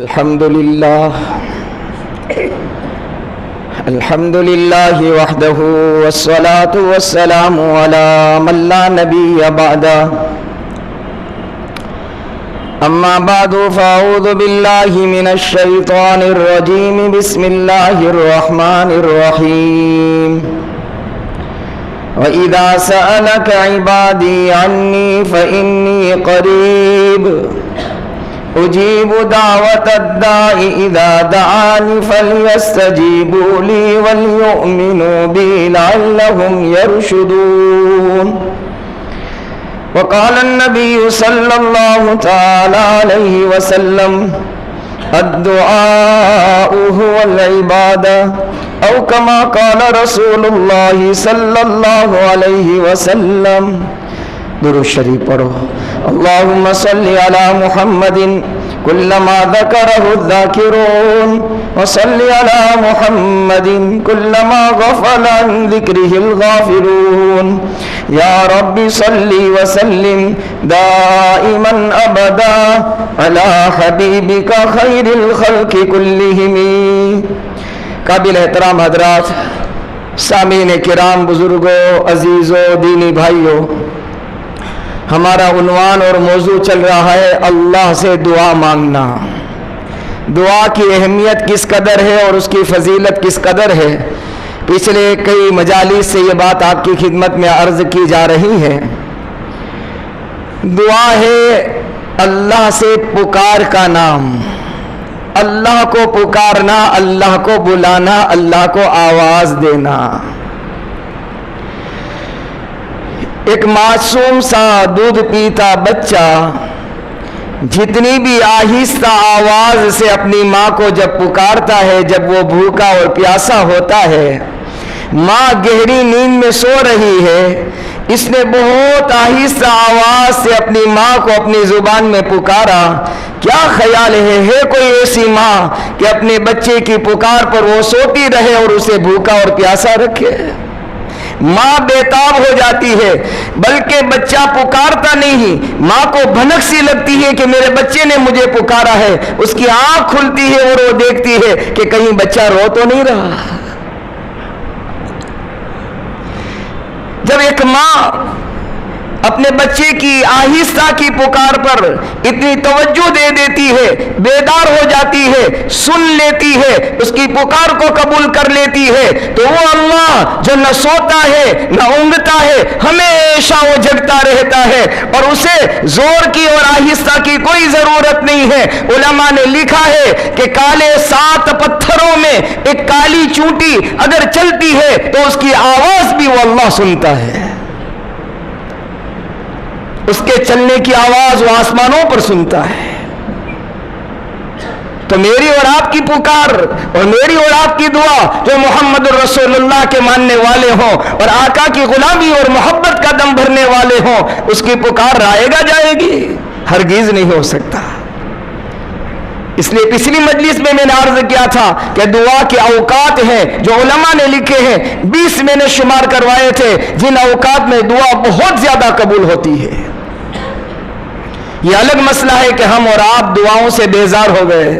الحمد لله وحده والصلاة والسلام على من لا نبي بعده أما بعد فأعوذ بالله من الشيطان الرجيم بسم الله الرحمن الرحيم وإذا سألك عبادي عني فإني قريب أجيب دعوة الداع إذا دعاني فليستجيبوا لي وليؤمنوا بي لعلهم يرشدون وقال النبي صلى الله تعالى عليه وسلم الدعاء هو العبادة أو كما قال رسول الله صلى الله عليه وسلم. درود شریف پڑھو. اللهم صل على محمد كلما ذكره الذاكرون وصل على محمد كلما غفل عن ذكره الغافلون. يا رب صل وسلم دائما أبدا على حبيبك خير الخلق كلهم. قابل احترام حضرات، سامعین کرام، بزرگوں، عزیزوں، دینی بھائیوں، ہمارا عنوان اور موضوع چل رہا ہے اللہ سے دعا مانگنا. دعا کی اہمیت کس قدر ہے اور اس کی فضیلت کس قدر ہے، پچھلے کئی مجالس سے یہ بات آپ کی خدمت میں عرض کی جا رہی ہے. دعا ہے اللہ سے پکار کا نام، اللہ کو پکارنا، اللہ کو بلانا، اللہ کو آواز دینا. ایک معصوم سا دودھ پیتا بچہ جتنی بھی آہستہ آواز سے اپنی ماں کو جب پکارتا ہے، جب وہ بھوکا اور پیاسا ہوتا ہے، ماں گہری نیند میں سو رہی ہے، اس نے بہت آہستہ آواز سے اپنی ماں کو اپنی زبان میں پکارا. کیا خیال ہے کوئی ایسی ماں کہ اپنے بچے کی پکار پر وہ سوتی رہے اور اسے بھوکا اور پیاسا رکھے؟ ماں بےتاب ہو جاتی ہے، بلکہ بچہ پکارتا نہیں، ماں کو بھنک سی لگتی ہے کہ میرے بچے نے مجھے پکارا ہے. اس کی آنکھ کھلتی ہے اور وہ دیکھتی ہے کہ کہیں بچہ رو تو نہیں رہا. جب ایک ماں اپنے بچے کی آہستہ کی پکار پر اتنی توجہ دے دیتی ہے، بیدار ہو جاتی ہے، سن لیتی ہے، اس کی پکار کو قبول کر لیتی ہے، تو وہ اللہ جو نہ سوتا ہے نہ اونگتا ہے، ہمیشہ وہ جگتا رہتا ہے اور اسے زور کی اور آہستہ کی کوئی ضرورت نہیں ہے. علماء نے لکھا ہے کہ کالے 7 پتھروں میں ایک کالی چونٹی اگر چلتی ہے تو اس کی آواز بھی وہ اللہ سنتا ہے. اس کے چلنے کی آواز وہ آسمانوں پر سنتا ہے. تو میری اور آپ کی پکار اور میری اور آپ کی دعا جو محمد رسول اللہ کے ماننے والے ہوں اور آقا کی غلامی اور محبت کا دم بھرنے والے ہوں، اس کی پکار رائے گا جائے گی؟ ہرگز نہیں ہو سکتا. اس لیے پچھلی مجلس میں نے عرض کیا تھا کہ دعا کے اوقات ہیں جو علماء نے لکھے ہیں، 20 میں نے شمار کروائے تھے جن اوقات میں دعا بہت زیادہ قبول ہوتی ہے. یہ الگ مسئلہ ہے کہ ہم اور آپ دعاؤں سے بیزار ہو گئے،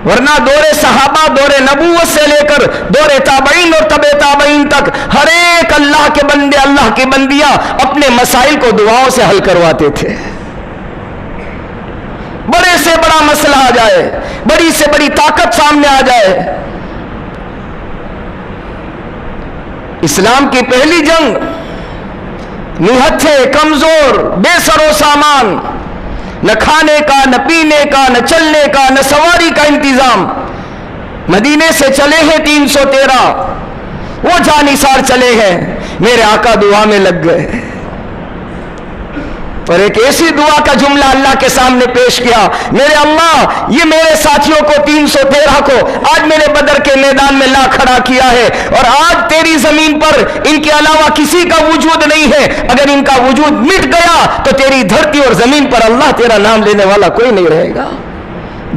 ورنہ دور صحابہ، دور نبوت سے لے کر دور تابعین اور تبع تابعین تک ہر ایک اللہ کے بندے، اللہ کی بندیاں اپنے مسائل کو دعاؤں سے حل کرواتے تھے. بڑے سے بڑا مسئلہ آ جائے، بڑی سے بڑی طاقت سامنے آ جائے. اسلام کی پہلی جنگ، نہتھے، کمزور، بے سر و سامان، نہ کھانے کا، نہ پینے کا، نہ چلنے کا، نہ سواری کا انتظام. مدینے سے چلے ہیں 313، وہ جانثار چلے ہیں، میرے آقا دعا میں لگ گئے اور ایک ایسی دعا کا جملہ اللہ کے سامنے پیش کیا، میرے اللہ یہ میرے ساتھیوں کو 313 کو آج میرے بدر کے میدان میں لا کھڑا کیا ہے، اور آج تیری زمین پر ان کے علاوہ کسی کا وجود نہیں ہے. اگر ان کا وجود مٹ گیا تو تیری دھرتی اور زمین پر اللہ تیرا نام لینے والا کوئی نہیں رہے گا.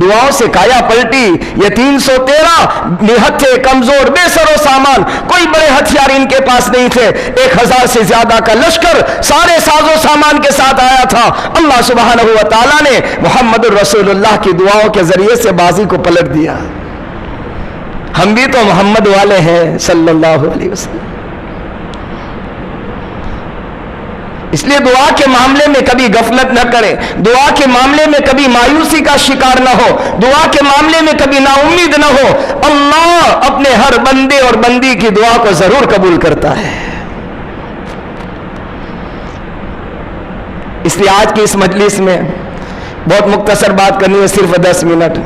دعاؤں سے کایا پلٹی. یہ 313 نہتھے کمزور بے سر و سامان, کوئی بڑے ہتھیار ان کے پاس نہیں تھے. 1000 سے زیادہ کا لشکر سارے ساز و سامان کے ساتھ آیا تھا. اللہ سبحانہ و تعالیٰ نے محمد الرسول اللہ کی دعاؤں کے ذریعے سے بازی کو پلٹ دیا. ہم بھی تو محمد والے ہیں صلی اللہ علیہ وسلم. اس لیے دعا کے معاملے میں کبھی غفلت نہ کریں, دعا کے معاملے میں کبھی مایوسی کا شکار نہ ہو, دعا کے معاملے میں کبھی نا امید نہ ہو. اللہ اپنے ہر بندے اور بندی کی دعا کو ضرور قبول کرتا ہے. اس لیے آج کی اس مجلس میں بہت مختصر بات کرنی ہے, صرف 10 منٹ.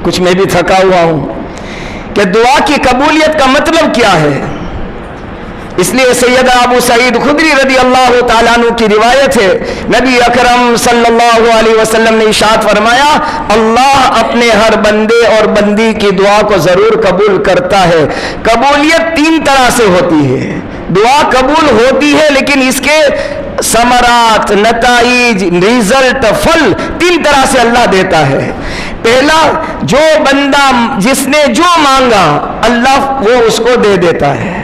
کچھ میں بھی تھکا ہوا ہوں کہ دعا کی قبولیت کا مطلب کیا ہے. اس لیے سیدنا ابو سعید خدری رضی اللہ تعالیٰ عنہ کی روایت ہے, نبی اکرم صلی اللہ علیہ وسلم نے ارشاد فرمایا, اللہ اپنے ہر بندے اور بندی کی دعا کو ضرور قبول کرتا ہے. قبولیت 3 طرح سے ہوتی ہے. دعا قبول ہوتی ہے لیکن اس کے ثمرات, نتائج, ریزلٹ, پھل 3 طرح سے اللہ دیتا ہے. پہلا, جو بندہ جس نے جو مانگا اللہ وہ اس کو دے دیتا ہے.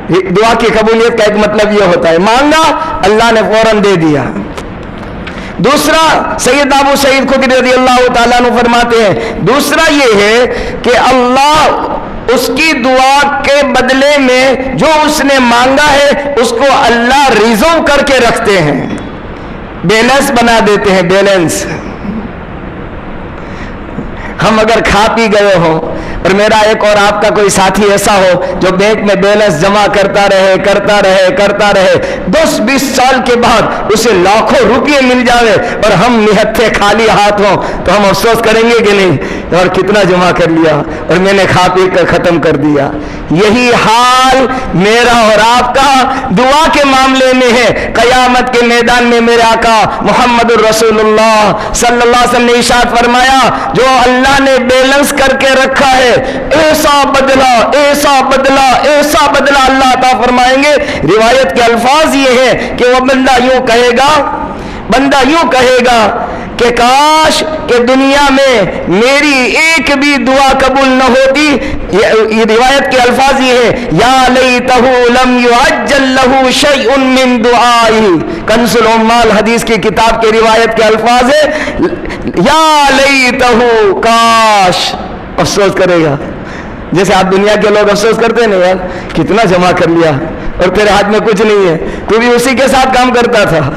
دعا کی قبولیت کا ایک مطلب یہ ہوتا ہے, مانگا اللہ نے فوراً دے دیا. دوسرا, سید ابو سعید خدری رضی اللہ تعالیٰ عنہ فرماتے ہیں, دوسرا یہ ہے کہ اللہ اس کی دعا کے بدلے میں جو اس نے مانگا ہے اس کو اللہ ریزرو کر کے رکھتے ہیں, بیلنس بنا دیتے ہیں. بیلنس, ہم اگر کھا پی گئے ہوں اور میرا ایک اور آپ کا کوئی ساتھی ایسا ہو جو بینک میں بیلنس جمع کرتا رہے 10-20 سال کے بعد اسے لاکھوں روپے مل جاوے اور ہم نہتھے خالی ہاتھ ہوں تو ہم افسوس کریں گے کہ نہیں, اور کتنا جمع کر لیا اور میں نے کھا پی کر ختم کر دیا. یہی حال میرا اور آپ کا دعا کے معاملے میں ہے. قیامت کے میدان میں میرے آقا محمد الرسول اللہ صلی اللہ علیہ وسلم نے ارشاد فرمایا, جو اللہ نے بیلنس کر کے رکھا ہے ایسا بدلہ ایسا بدلہ اللہ عطا فرمائیں گے. روایت کے الفاظ یہ ہے کہ وہ بندہ یوں کہے گا کہ کاش کہ دنیا میں میری ایک بھی دعا قبول نہ ہوتی. یہ روایت کے الفاظ یہ ہے, یا لیتہ لم یعجل لہ شیء من دعائی. کنز العمال حدیث کی کتاب کے روایت کے الفاظ ہے, یا لیتہ, کاش. افسوس کرے گا جیسے آپ دنیا کے لوگ افسوس کرتے ہیں نا, یار کتنا جمع کر لیا اور تیرے ہاتھ میں کچھ نہیں ہے, تو بھی اسی کے ساتھ کام کرتا تھا,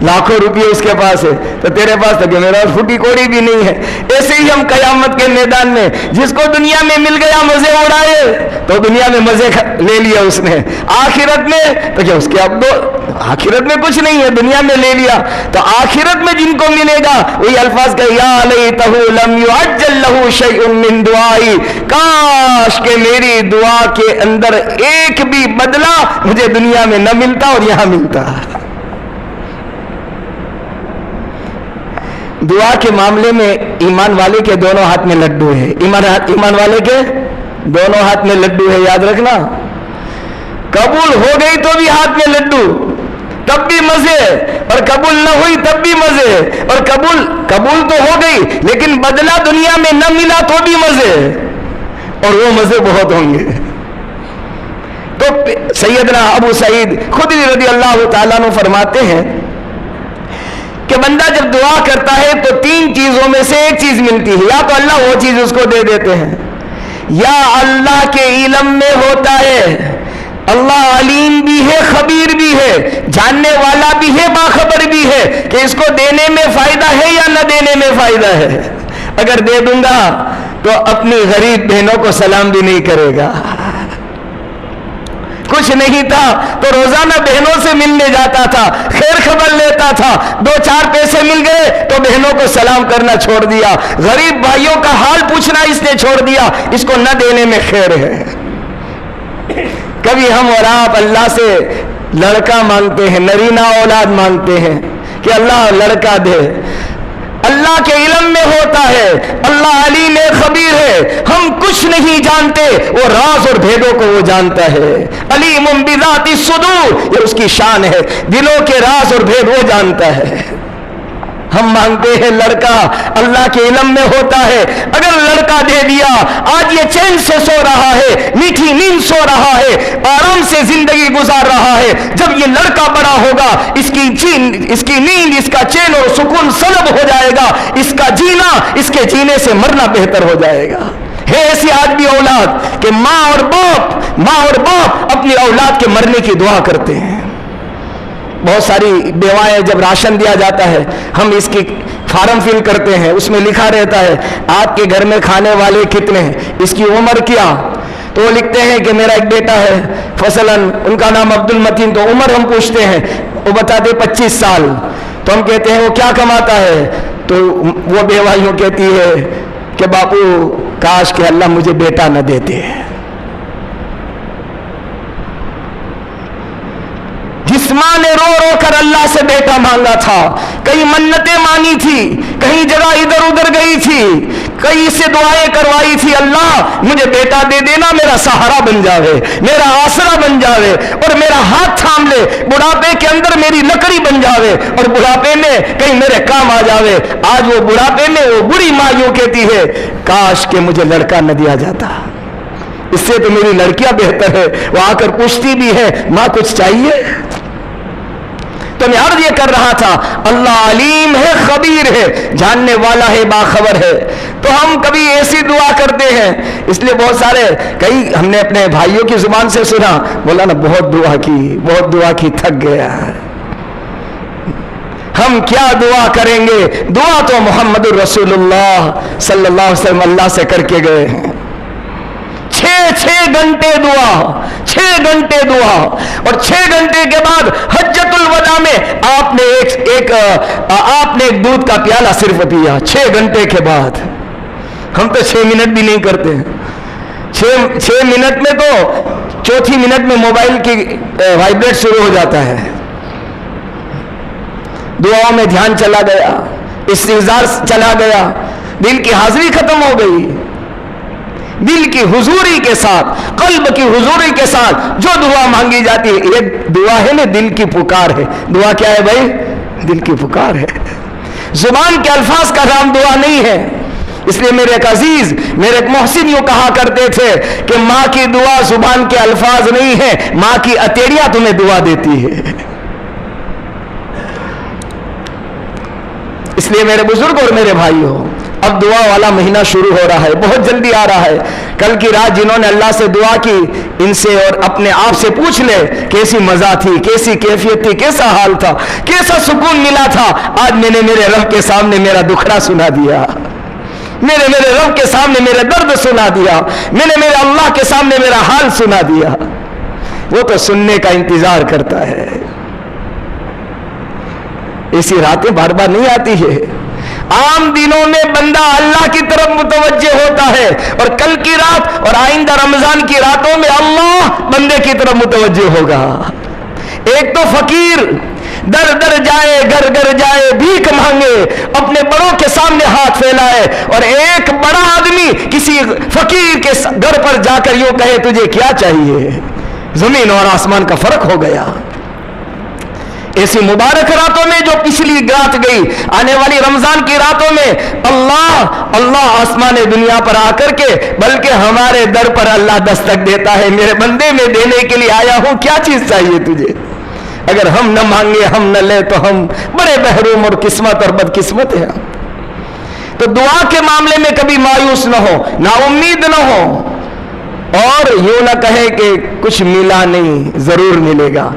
لاکھوں روپے اس کے پاس ہے تو تیرے پاس تو کہ میرا پھوٹی کوڑی بھی نہیں ہے. ایسے ہی ہم قیامت کے میدان میں جس کو دنیا میں مل گیا مزے اڑائے تو دنیا میں مزے لے لیا اس نے, آخرت میں تو کیا اس کے اب آخرت میں کچھ نہیں ہے, دنیا میں لے لیا. تو آخرت میں جن کو ملے گا وہی الفاظ کہ یا لیتہ لم یعجل لہ شیء من دعائی, کاش کہ میری دعا کے اندر ایک بھی بدلہ مجھے دنیا میں نہ ملتا اور یہاں ملتا. دعا کے معاملے میں ایمان والے کے دونوں ہاتھ میں لڈو ہے. ایمان والے کے دونوں ہاتھ میں لڈو ہے, یاد رکھنا. قبول ہو گئی تو بھی ہاتھ میں لڈو, تب بھی مزے, اور قبول نہ ہوئی تب بھی مزے, اور قبول تو ہو گئی لیکن بدلہ دنیا میں نہ ملا تو بھی مزے, اور وہ مزے بہت ہوں گے. تو سیدنا ابو سعید خدری رضی اللہ تعالیٰ عنہ فرماتے ہیں کہ بندہ جب دعا کرتا ہے تو 3 چیزوں میں سے ایک چیز ملتی ہے, یا تو اللہ وہ چیز اس کو دے دیتے ہیں, یا اللہ کے علم میں ہوتا ہے. اللہ علیم بھی ہے, خبیر بھی ہے, جاننے والا بھی ہے, باخبر بھی ہے کہ اس کو دینے میں فائدہ ہے یا نہ دینے میں فائدہ ہے. اگر دے دوں گا تو اپنی غریب بہنوں کو سلام بھی نہیں کرے گا. کچھ نہیں تھا تو روزانہ بہنوں سے ملنے جاتا تھا, خیر خبر لیتا تھا, 2-4 پیسے مل گئے تو بہنوں کو سلام کرنا چھوڑ دیا, غریب بھائیوں کا حال پوچھنا اس نے چھوڑ دیا. اس کو نہ دینے میں خیر ہے. کبھی ہم اور آپ اللہ سے لڑکا مانگتے ہیں, نرینہ اولاد مانگتے ہیں کہ اللہ لڑکا دے. اللہ کے علم میں ہوتا ہے, اللہ علیم خبیر ہے, ہم کچھ نہیں جانتے, وہ راز اور بھیدوں کو وہ جانتا ہے. علیم بذات الصدور, یہ اس کی شان ہے, دلوں کے راز اور بھید وہ جانتا ہے. ہم مانگتے ہیں لڑکا، اللہ کے علم میں ہوتا ہے اگر لڑکا دے دیا، آج یہ چین سے سو رہا ہے، میٹھی نیند سو رہا ہے، آرام سے زندگی گزار رہا ہے، جب یہ لڑکا بڑا ہوگا اس کی نیند، اس کا چین اور سکون سلب ہو جائے گا، اس کا جینا اس کے جینے سے مرنا بہتر ہو جائے گا۔ ہے ایسی آج بھی اولاد کہ ماں اور باپ اپنی اولاد کے مرنے کی دعا کرتے ہیں۔ بہت ساری بیوائیں جب راشن دیا جاتا ہے ہم اس کی فارم فل کرتے ہیں، اس میں لکھا رہتا ہے آپ کے گھر میں کھانے والے کتنے ہیں، اس کی عمر کیا، تو وہ لکھتے ہیں کہ میرا ایک بیٹا ہے فصلاً ان کا نام عبد المتین، تو عمر ہم پوچھتے ہیں، وہ بتاتے 25 سال، تو ہم کہتے ہیں وہ کیا کماتا ہے، تو وہ بیوائیوں کہتی ہے کہ باپو کاش کہ اللہ مجھے بیٹا نہ دیتے۔ جس ماں نے رو رو کر اللہ سے بیٹا مانگا تھا، کئی منتیں مانی تھی، کئی جگہ ادھر ادھر گئی تھی، کئی سے دعائیں کروائی تھی، اللہ مجھے بیٹا دے دینا، میرا سہارا بن جاوے، میرا آسرا بن جاوے اور میرا ہاتھ تھام لے، بڑھاپے کے اندر میری لکڑی بن جاوے اور بڑھاپے میں کہیں میرے کام آ جاوے۔ آج وہ بڑھاپے میں وہ بڑی ماں یوں کہتی ہے کاش کہ مجھے لڑکا نہ دیا جاتا، اس سے تو میری لڑکیاں بہتر ہے۔ وہ آ کر پوچھتی بھی ہے ماں کچھ چاہیے؟ تو میں عرض یہ کر رہا تھا اللہ علیم ہے، خبیر ہے، جاننے والا ہے، باخبر ہے۔ تو ہم کبھی ایسی دعا کرتے ہیں، اس لیے بہت سارے کئی ہم نے اپنے بھائیوں کی زبان سے سنا، بولا نا بہت دعا کی تھک گیا۔ ہم کیا دعا کریں گے؟ دعا تو محمد الرسول اللہ صلی اللہ علیہ وسلم اللہ سے کر کے گئے ہیں۔ 6 گھنٹے دعا، 6 گھنٹے دعا، اور 6 گھنٹے کے بعد حجۃ الوداع میں آپ نے ایک دودھ کا پیالہ صرف پیا 6 گھنٹے کے بعد۔ ہم تو 6 منٹ بھی نہیں کرتے ہیں، 6 منٹ میں تو چوتھی منٹ میں موبائل کی وائبریٹ شروع ہو جاتا ہے، دعاؤں میں دھیان چلا گیا، استغفار چلا گیا، دل کی حاضری ختم ہو گئی۔ دل کی حضوری کے ساتھ، قلب کی حضوری کے ساتھ جو دعا مانگی جاتی ہے، یہ دعا ہے نا، دل کی پکار ہے۔ دعا کیا ہے بھائی؟ دل کی پکار ہے، زبان کے الفاظ کا نام دعا نہیں ہے۔ اس لیے میرے ایک عزیز، میرے ایک محسن یوں کہا کرتے تھے کہ ماں کی دعا زبان کے الفاظ نہیں ہے، ماں کی اتیڑیاں تمہیں دعا دیتی ہے۔ اس لیے میرے بزرگ اور میرے بھائیوں، اب دعا والا مہینہ شروع ہو رہا ہے، بہت جلدی آ رہا ہے۔ کل کی رات جنہوں نے اللہ سے دعا کی، ان سے اور اپنے آپ سے پوچھ لے کیسی مزہ تھی، کیسی کیفیت تھی، کیسا حال تھا، کیسا سکون ملا تھا۔ آج میں نے میرے رب کے سامنے میرا دکھڑا سنا دیا، میرے رب کے سامنے میرے درد سنا دیا، میں نے میرے اللہ کے سامنے میرا حال سنا دیا۔ وہ تو سننے کا انتظار کرتا ہے۔ ایسی راتیں بار بار نہیں آتی ہے۔ عام دنوں میں بندہ اللہ کی طرف متوجہ ہوتا ہے، اور کل کی رات اور آئندہ رمضان کی راتوں میں اللہ بندے کی طرف متوجہ ہوگا۔ ایک تو فقیر در در جائے، گھر گھر جائے، بھیک مانگے، اپنے بڑوں کے سامنے ہاتھ پھیلائے، اور ایک بڑا آدمی کسی فقیر کے گھر پر جا کر یوں کہے تجھے کیا چاہیے۔ زمین اور آسمان کا فرق ہو گیا۔ ایسی مبارک راتوں میں جو پچھلی رات گئی، آنے والی رمضان کی راتوں میں اللہ آسمان دنیا پر آ کر کے بلکہ ہمارے در پر اللہ دستک دیتا ہے، میرے بندے میں دینے کے لیے آیا ہوں، کیا چیز چاہیے تجھے؟ اگر ہم نہ مانگے، ہم نہ لیں، تو ہم بڑے محروم اور قسمت اور بدقسمت ہیں۔ تو دعا کے معاملے میں کبھی مایوس نہ ہو، نا امید نہ ہو، اور یوں نہ کہے کہ کچھ ملا نہیں، ضرور ملے گا۔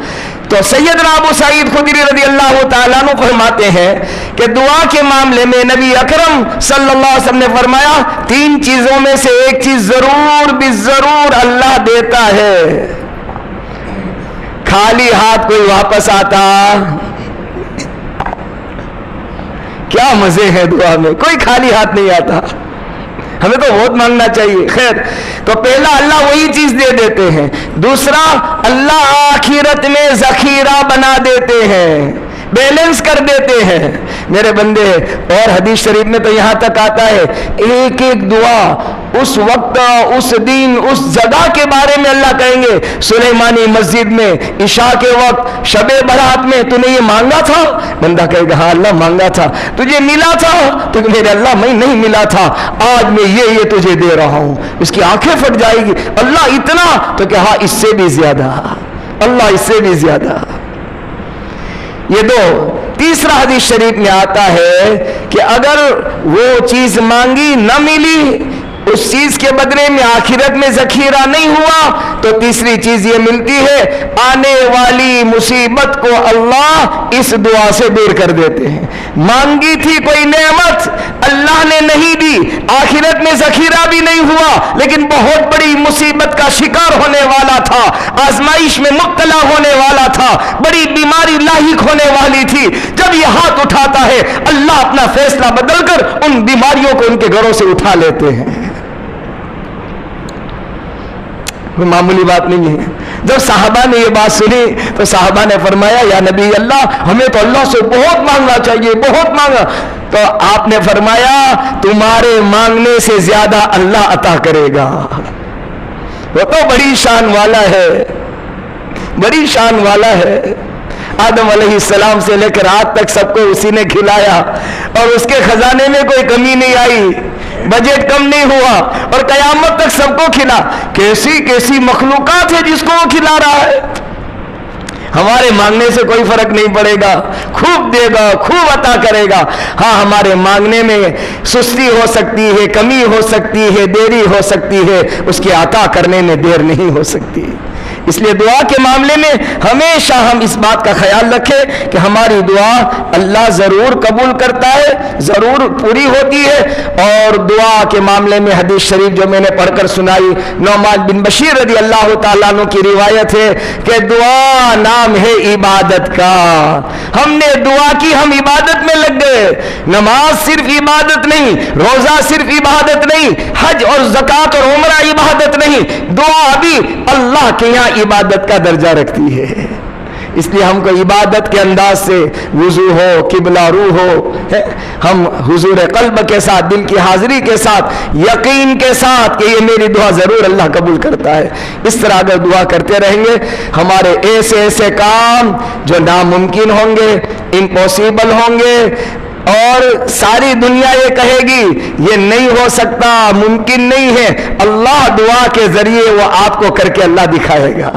تو سیدنا ابو سعید خدری رضی اللہ تعالیٰ عنہ فرماتے ہیں کہ دعا کے معاملے میں نبی اکرم صلی اللہ علیہ وسلم نے فرمایا 3 چیزوں میں سے ایک چیز ضرور بھی ضرور اللہ دیتا ہے۔ خالی ہاتھ کوئی واپس آتا؟ کیا مزے ہیں دعا میں، کوئی خالی ہاتھ نہیں آتا۔ ہمیں تو بہت مانگنا چاہیے۔ خیر، تو پہلا اللہ وہی چیز دے دیتے ہیں، دوسرا اللہ آخرت میں ذخیرہ بنا دیتے ہیں، بیلنس کر دیتے ہیں میرے بندے۔ اور حدیث شریف میں تو یہاں تک آتا ہے ایک ایک دعا اس وقت، اس دن، اس جگہ کے بارے میں اللہ کہیں گے سلیمانی مسجد میں عشاء کے وقت شب برات میں تو نے یہ مانگا تھا؟ بندہ کہے گا ہاں اللہ مانگا تھا۔ تجھے ملا تھا؟ تو میرے اللہ میں نہیں ملا تھا، آج میں یہ تجھے دے رہا ہوں۔ اس کی آنکھیں پھٹ جائے گی، اللہ اتنا؟ تو کہ ہاں اس سے بھی زیادہ، اللہ اس سے بھی زیادہ۔ یہ دو۔ تیسرا حدیث شریف میں آتا ہے کہ اگر وہ چیز مانگی نہ ملی، اس چیز کے بدلے میں آخرت میں ذخیرہ نہیں ہوا، تو تیسری چیز یہ ملتی ہے آنے والی مصیبت کو اللہ اس دعا سے دور کر دیتے ہیں۔ مانگی تھی کوئی نعمت، اللہ نے نہیں دی، آخرت میں ذخیرہ بھی نہیں ہوا، لیکن بہت بڑی مصیبت کا شکار ہونے والا تھا، آزمائش میں مبتلا ہونے والا تھا، بڑی بیماری لاحق ہونے والی تھی۔ جب یہ ہاتھ اٹھاتا ہے اللہ اپنا فیصلہ بدل کر ان بیماریوں کو ان کے گھروں سے اٹھا لیتے ہیں۔ معمولی بات نہیں ہے۔ جب صحابہ نے یہ بات سنی تو صحابہ نے فرمایا یا نبی اللہ ہمیں تو اللہ سے بہت مانگنا چاہیے، بہت مانگا۔ تو آپ نے فرمایا تمہارے مانگنے سے زیادہ اللہ عطا کرے گا، وہ تو بڑی شان والا ہے، بڑی شان والا ہے۔ آدم علیہ السلام سے لے کر آج تک سب کو اسی نے کھلایا اور اس کے خزانے میں کوئی کمی نہیں آئی، بجٹ کم نہیں ہوا، اور قیامت تک سب کو کھلا۔ کیسی کیسی مخلوقات ہے جس کو وہ کھلا رہا ہے۔ ہمارے مانگنے سے کوئی فرق نہیں پڑے گا، خوب دے گا، خوب عطا کرے گا۔ ہاں ہمارے مانگنے میں سستی ہو سکتی ہے، کمی ہو سکتی ہے، دیری ہو سکتی ہے، اس کے عطا کرنے میں دیر نہیں ہو سکتی۔ اس لیے دعا کے معاملے میں ہمیشہ ہم اس بات کا خیال رکھیں کہ ہماری دعا اللہ ضرور قبول کرتا ہے، ضرور پوری ہوتی ہے۔ اور دعا کے معاملے میں حدیث شریف جو میں نے پڑھ کر سنائی، نعمان بن بشیر رضی اللہ تعالیٰ عنہ کی روایت ہے کہ دعا نام ہے عبادت کا، ہم نے دعا کی، ہم عبادت میں لگ گئے۔ نماز صرف عبادت نہیں، روزہ صرف عبادت نہیں، حج اور زکوٰۃ اور عمرہ عبادت نہیں، دعا بھی اللہ کے یہاں عبادت کا درجہ رکھتی ہے۔ اس لیے ہم کو عبادت کے انداز سے وضو ہو، قبلہ رو ہو، ہم حضور قلب کے ساتھ، دل کی حاضری کے ساتھ، یقین کے ساتھ کہ یہ میری دعا ضرور اللہ قبول کرتا ہے، اس طرح اگر دعا کرتے رہیں گے ہمارے ایسے ایسے کام جو ناممکن ہوں گے، امپاسبل ہوں گے، اور ساری دنیا یہ کہے گی یہ نہیں ہو سکتا، ممکن نہیں ہے، اللہ دعا کے ذریعے وہ آپ کو کر کے اللہ دکھائے گا۔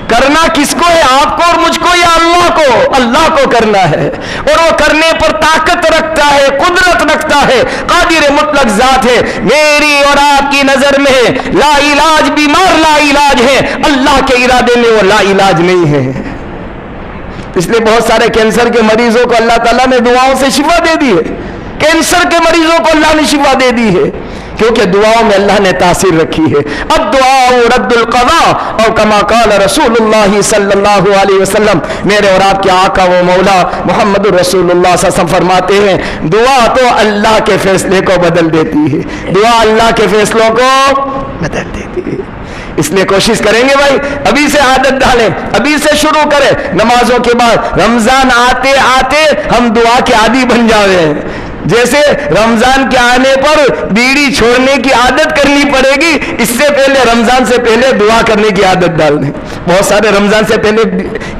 کرنا کس کو ہے؟ آپ کو اور مجھ کو یا اللہ کو؟ اللہ کو کرنا ہے، اور وہ کرنے پر طاقت رکھتا ہے، قدرت رکھتا ہے، قادر مطلق ذات ہے۔ میری اور آپ کی نظر میں لا علاج بیمار لا علاج ہے، اللہ کے ارادے میں وہ لا علاج نہیں ہے۔ اس لیے بہت سارے کینسر کے مریضوں کو اللہ تعالیٰ نے دعاؤں سے شفا دے دی ہے، کینسر کے مریضوں کو اللہ نے شفا دے دی ہے، کیونکہ دعاؤں میں اللہ نے تاثیر رکھی ہے۔ اب دعا رد القضاء اور کما قال رسول اللہ صلی اللہ علیہ وسلم، میرے اور آپ کے آقا و مولا محمد رسول اللہ صلی اللہ علیہ وسلم فرماتے ہیں دعا تو اللہ کے فیصلے کو بدل دیتی ہے، دعا اللہ کے فیصلوں کو بدل دیتی ہے۔ اس لیے کوشش کریں گے بھائی ابھی سے عادت ڈالیں، ابھی سے شروع کریں، نمازوں کے بعد رمضان آتے آتے ہم دعا کے عادی بن جاویں۔ جیسے رمضان کے آنے پر بیڑی چھوڑنے کی عادت کرنی پڑے گی، اس سے پہلے رمضان سے پہلے دعا کرنے کی عادت ڈال دیں۔ بہت سارے رمضان سے پہلے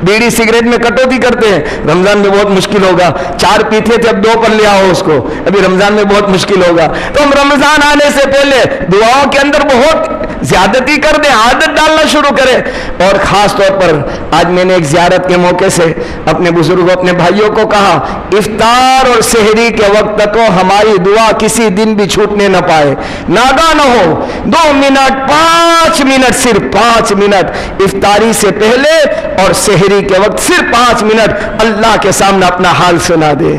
بیڑی سگریٹ میں کٹوتی کرتے ہیں، رمضان میں بہت مشکل ہوگا، 4 پیتے تھے اب 2 پر لے آؤ اس کو، ابھی رمضان میں بہت مشکل ہوگا۔ تو ہم رمضان آنے سے پہلے دعاؤں کے اندر بہت زیادتی کر دیں، عادت ڈالنا شروع کریں۔ اور خاص طور پر آج میں نے ایک زیارت کے موقع سے اپنے بزرگوں، اپنے بھائیوں کو کہا افطار اور سحری کے وقت تک ہماری دعا کسی دن بھی چھوٹنے نہ پائے، ناگاہ نہ ہو، 2 منٹ 5 منٹ، صرف 5 منٹ افطاری سے پہلے اور سحری کے وقت صرف 5 منٹ اللہ کے سامنے اپنا حال سنا دے۔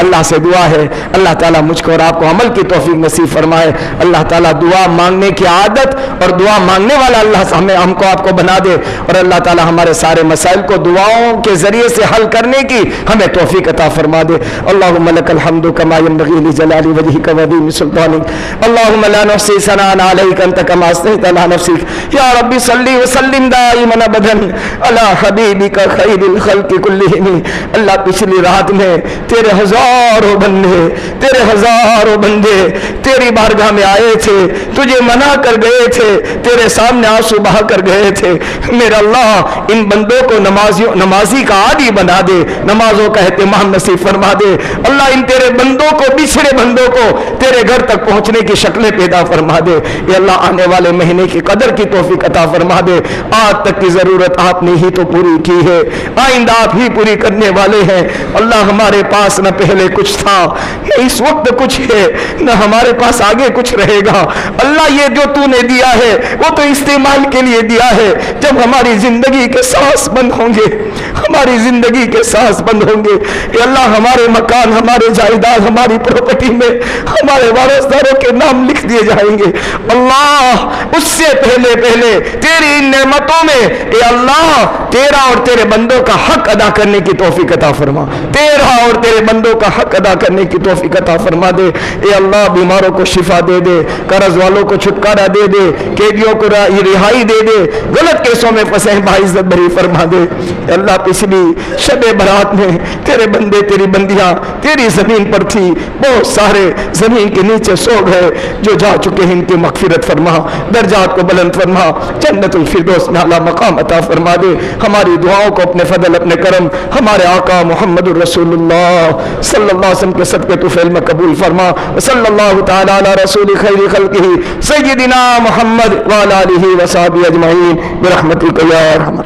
اللہ سے دعا ہے اللہ تعالیٰ مجھ کو اور آپ کو عمل کی توفیق نصیب فرمائے، اللہ تعالیٰ دعا مانگنے کی عادت اور دعا مانگنے والا اللہ ہم کو آپ کو بنا دے، اور اللہ تعالیٰ ہمارے سارے مسائل کو دعاؤں کے ذریعے سے حل کرنے کی ہمیں توفیق عطا فرما دے۔ اللہم لک الحمد کما ینبغی لجلال وجہک وعظیم سلطانک، اللہم لا نحصی ثناء علیک انت کما اثنیت علی نفسک، یا رب صلی وسلم دائما ابدا علی حبیبک خیر الخلق کلہم۔ اللہ پچھلی رات میں تیرے ہزار ہزاروں بندے تیری بارگاہ میں آئے تھے، تجھے منا کر گئے تھے، تیرے سامنے آنسو بہا کر گئے تھے۔ میرا اللہ ان بندوں کو نمازی کا عادی بنا دے، نمازوں کا اہتمام نصیب فرما دے۔ اللہ ان تیرے بندوں کو، بچھڑے بندوں کو تیرے گھر تک پہنچنے کی شکلیں پیدا فرما دے۔ اے اللہ آنے والے مہینے کی قدر کی توفیق عطا فرما دے۔ آج تک کی ضرورت آپ نے ہی تو پوری کی ہے، آئندہ آپ ہی پوری کرنے والے ہیں۔ اللہ ہمارے پاس نہ پہلے کچھ تھا، نہ اس وقت کچھ ہے، نہ ہمارے پاس آگے کچھ رہے گا۔ اللہ یہ جو تو نے دیا ہے وہ تو استعمال کے لیے دیا ہے۔ جب ہماری زندگی کے سانس بند ہوں گے، ہماری زندگی کے سانس بند ہوں گے، اے اللہ ہمارے مکان، ہمارے جائیداد، ہماری پراپرٹی میں ہمارے وارثداروں کے نام لکھ دیے جائیں گے۔ اللہ اس سے پہلے تیری ان نعمتوں میں اے اللہ تیرا اور تیرے بندوں کا حق ادا کرنے کی توفیق عطا فرما، تیرا اور تیرے بندوں کا حق ادا کرنے کی توفیق عطا فرما دے۔ اے اللہ بیماروں کو شفا دے دے، قرض والوں کو چھٹکارا دے دے، قیدیوں کو رہائی دے دے، غلط کیسوں میں پھنسے ہیں باعزت بری فرما دے۔ اے اللہ پچھلی شب برات میں تیرے بندے تیری بندیاں تیری زمین پر تھی، بہت سارے زمین کے نیچے سو گئے، جو جا چکے ہیں ان کی مغفرت فرما، درجات کو بلند فرما، جنت الفردوس میں اعلیٰ مقام عطا فرما دے۔ ہماری دعاؤں کو اپنے فضل اپنے کرم ہمارے آقا محمد الرسول اللہ صلی اللہ علیہ وسلم کے صدقے طفیل میں قبول فرما۔ صلی اللہ تعالی علی رسول خیر خلقہ سیدنا محمد وعلی آلہ وصحبہ اجمعین برحمتک یا ارحم